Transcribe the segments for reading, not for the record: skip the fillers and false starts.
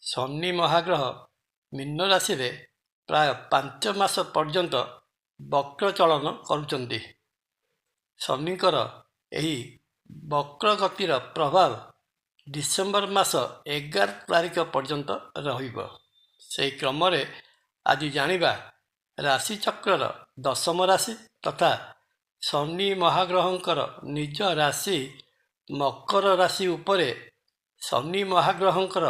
ଶନି ମହାଗ୍ରହ ମୀନ ରାଶିରେ ପ୍ରାୟ 5 ମାସ ପର୍ଯ୍ୟନ୍ତ ବକ୍ର ଚଳନ କରୁଛନ୍ତି। ଶନିଙ୍କର ଏହି ବକ୍ର ଗତିର ପ୍ରଭାବ ଡିସେମ୍ବର ମାସ 11 ତାରିଖ ପର୍ଯ୍ୟନ୍ତ ରହିବ। ସେହି କ୍ରମରେ ଆଜି ଜାଣିବା ରାଶିଚକ୍ରର ଦଶମ ରାଶି ତଥା ଶନି ମହାଗ୍ରହଙ୍କର ନିଜ ରାଶି ମକର ରାଶି ଉପରେ ଶନି ମହାଗ୍ରହଙ୍କର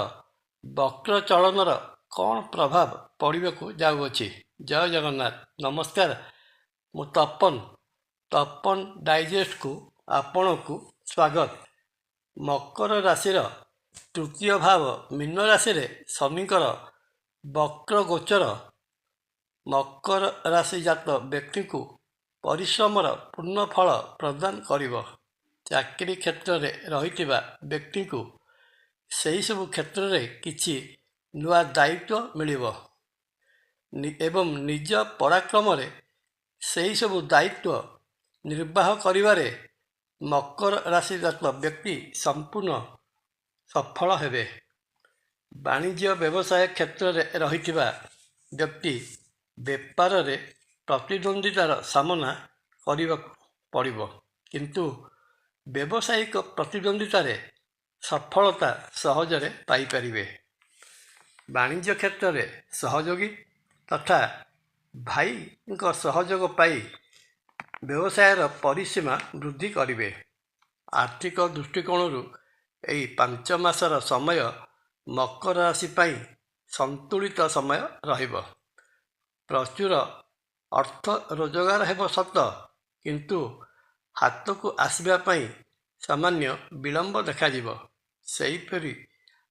ବକ୍ର ଚଳନର କ'ଣ ପ୍ରଭାବ ପଡ଼ିବାକୁ ଯାଉଅଛି। ଜୟ ଜଗନ୍ନାଥ। ନମସ୍କାର, ମୁଁ ତପନ ଡାଇଜେଷ୍ଟକୁ ଆପଣଙ୍କୁ ସ୍ୱାଗତ। ମକର ରାଶିର ତୃତୀୟ ଭାବ ମୀନ ରାଶିରେ ଶନିଙ୍କର ବକ୍ର ଗୋଚର ମକର ରାଶି ଜାତ ବ୍ୟକ୍ତିଙ୍କୁ ପରିଶ୍ରମର ପୂର୍ଣ୍ଣ ଫଳ ପ୍ରଦାନ କରିବ। ଚାକିରି କ୍ଷେତ୍ରରେ ରହିଥିବା ବ୍ୟକ୍ତିଙ୍କୁ ସେହିସବୁ କ୍ଷେତ୍ରରେ କିଛି ନୂଆ ଦାୟିତ୍ୱ ମିଳିବ ଏବଂ ନିଜ ପରାକ୍ରମରେ ସେହିସବୁ ଦାୟିତ୍ୱ ନିର୍ବାହ କରିବାରେ ମକର ରାଶିଜାତ ବ୍ୟକ୍ତି ସମ୍ପୂର୍ଣ୍ଣ ସଫଳ ହେବେ। ବାଣିଜ୍ୟ ବ୍ୟବସାୟ କ୍ଷେତ୍ରରେ ରହିଥିବା ବ୍ୟକ୍ତି ବେପାରରେ ପ୍ରତିଦ୍ୱନ୍ଦ୍ୱିତାର ସାମନା କରିବାକୁ ପଡ଼ିବ, କିନ୍ତୁ ବ୍ୟବସାୟିକ ପ୍ରତିଦ୍ୱନ୍ଦ୍ୱିତାରେ ସଫଳତା ସହଜରେ ପାଇପାରିବେ। ବାଣିଜ୍ୟ କ୍ଷେତ୍ରରେ ସହଯୋଗୀ ତଥା ଭାଇଙ୍କ ସହଯୋଗ ପାଇ ବ୍ୟବସାୟର ପରିସୀମା ବୃଦ୍ଧି କରିବେ। ଆର୍ଥିକ ଦୃଷ୍ଟିକୋଣରୁ ଏହି 5 ମାସର ସମୟ ମକର ରାଶି ପାଇଁ ସନ୍ତୁଳିତ ସମୟ ରହିବ। ପ୍ରଚୁର ଅର୍ଥ ରୋଜଗାର ହେବ ସତ, କିନ୍ତୁ ହାତକୁ ଆସିବା ପାଇଁ ସାମାନ୍ୟ ବିଳମ୍ବ ଦେଖାଯିବ। ସେହିପରି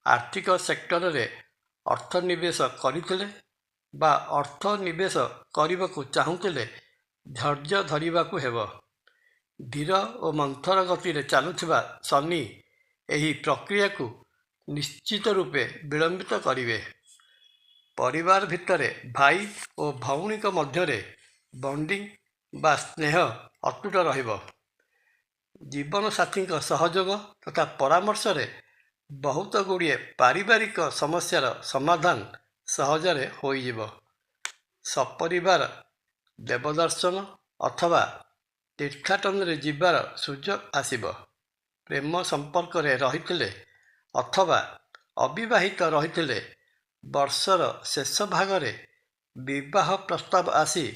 ଆର୍ଥିକ ସେକ୍ଟରରେ ଅର୍ଥ ନିବେଶ କରିଥିଲେ ବା ଅର୍ଥ ନିବେଶ କରିବାକୁ ଚାହୁଁଥିଲେ ଧୈର୍ଯ୍ୟ ଧରିବାକୁ ହେବ। ଧୀର ଓ ମନ୍ଥର ଗତିରେ ଚାଲୁଥିବା ଶନି ଏହି ପ୍ରକ୍ରିୟାକୁ ନିଶ୍ଚିତ ରୂପେ ବିଳମ୍ବିତ କରିବେ। ପରିବାର ଭିତରେ ଭାଇ ଓ ଭଉଣୀଙ୍କ ମଧ୍ୟରେ ବଣ୍ଡିଂ ବା ସ୍ନେହ ଅତୁଟ ରହିବ। ଜୀବନସାଥୀଙ୍କ ସହଯୋଗ ତଥା ପରାମର୍ଶରେ ବହୁତ ଗୁଡ଼ିଏ ପାରିବାରିକ ସମସ୍ୟାର ସମାଧାନ ସହଜରେ ହୋଇଯିବ। ସପରିବାର ଦେବଦର୍ଶନ ଅଥବା ତୀର୍ଥାଟନରେ ଯିବାର ସୁଯୋଗ ଆସିବ। ପ୍ରେମ ସମ୍ପର୍କରେ ରହିଥିଲେ ଅଥବା ଅବିବାହିତ ରହିଥିଲେ ବର୍ଷର ଶେଷ ଭାଗରେ ବିବାହ ପ୍ରସ୍ତାବ ଆସି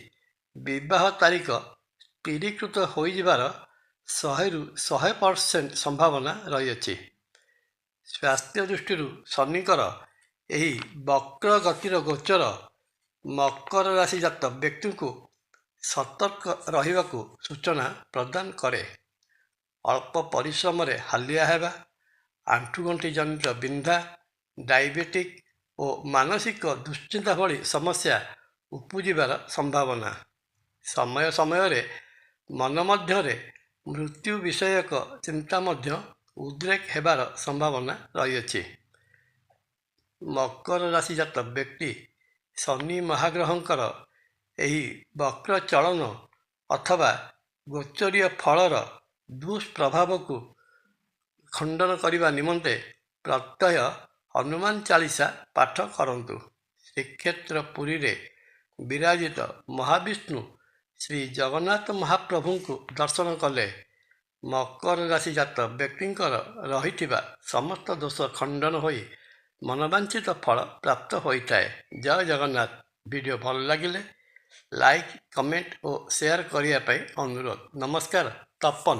ବିବାହ ତାରିଖ ସ୍ଥିରୀକୃତ ହୋଇଯିବାର 100ରୁ 100% ସମ୍ଭାବନା ରହିଅଛି। ସ୍ୱାସ୍ଥ୍ୟ ଦୃଷ୍ଟିରୁ ଶନିଙ୍କର ଏହି ବକ୍ର ଗତିର ଗୋଚର ମକର ରାଶି ଜାତ ବ୍ୟକ୍ତିଙ୍କୁ ସତର୍କ ରହିବାକୁ ସୂଚନା ପ୍ରଦାନ କରେ। ଅଳ୍ପ ପରିଶ୍ରମରେ ହାଲିଆ ହେବା, ଆଣ୍ଠୁଗଣ୍ଠି ଜନିତ ବିନ୍ଧା, ଡାଇବେଟିକ୍ ଓ ମାନସିକ ଦୁଶ୍ଚିନ୍ତା ଭଳି ସମସ୍ୟା ଉପୁଜିବାର ସମ୍ଭାବନା। ସମୟ ସମୟରେ ମନ ମଧ୍ୟରେ ମୃତ୍ୟୁ ବିଷୟକ ଚିନ୍ତା ମଧ୍ୟ ଉଦ୍ରେକ ହେବାର ସମ୍ଭାବନା ରହିଅଛି। ମକର ରାଶି ଜାତ ବ୍ୟକ୍ତି ଶନି ମହାଗ୍ରହଙ୍କର ଏହି ବକ୍ର ଚଳନ ଅଥବା ଗୋଚରୀୟ ଫଳର ଦୁଷ୍ପ୍ରଭାବକୁ ଖଣ୍ଡନ କରିବା ନିମନ୍ତେ ପ୍ରତ୍ୟହ ହନୁମାନ ଚାଳିସା ପାଠ କରନ୍ତୁ। ଶ୍ରୀକ୍ଷେତ୍ର ପୁରୀରେ ବିରାଜିତ ମହାବିଷ୍ଣୁ ଶ୍ରୀ ଜଗନ୍ନାଥ ମହାପ୍ରଭୁଙ୍କୁ ଦର୍ଶନ କଲେ ମକର ରାଶି ଜାତ ବ୍ୟକ୍ତିଙ୍କର ରହିଥିବା ସମସ୍ତ ଦୋଷ ଖଣ୍ଡନ ହୋଇ ମନବାଞ୍ଛିତ ଫଳ ପ୍ରାପ୍ତ ହୋଇଥାଏ। ଜୟ ଜଗନ୍ନାଥ। ଭିଡ଼ିଓ ଭଲ ଲାଗିଲେ ଲାଇକ୍, କମେଣ୍ଟ ଓ ସେୟାର କରିବା ପାଇଁ ଅନୁରୋଧ। ନମସ୍କାର। ତପନ।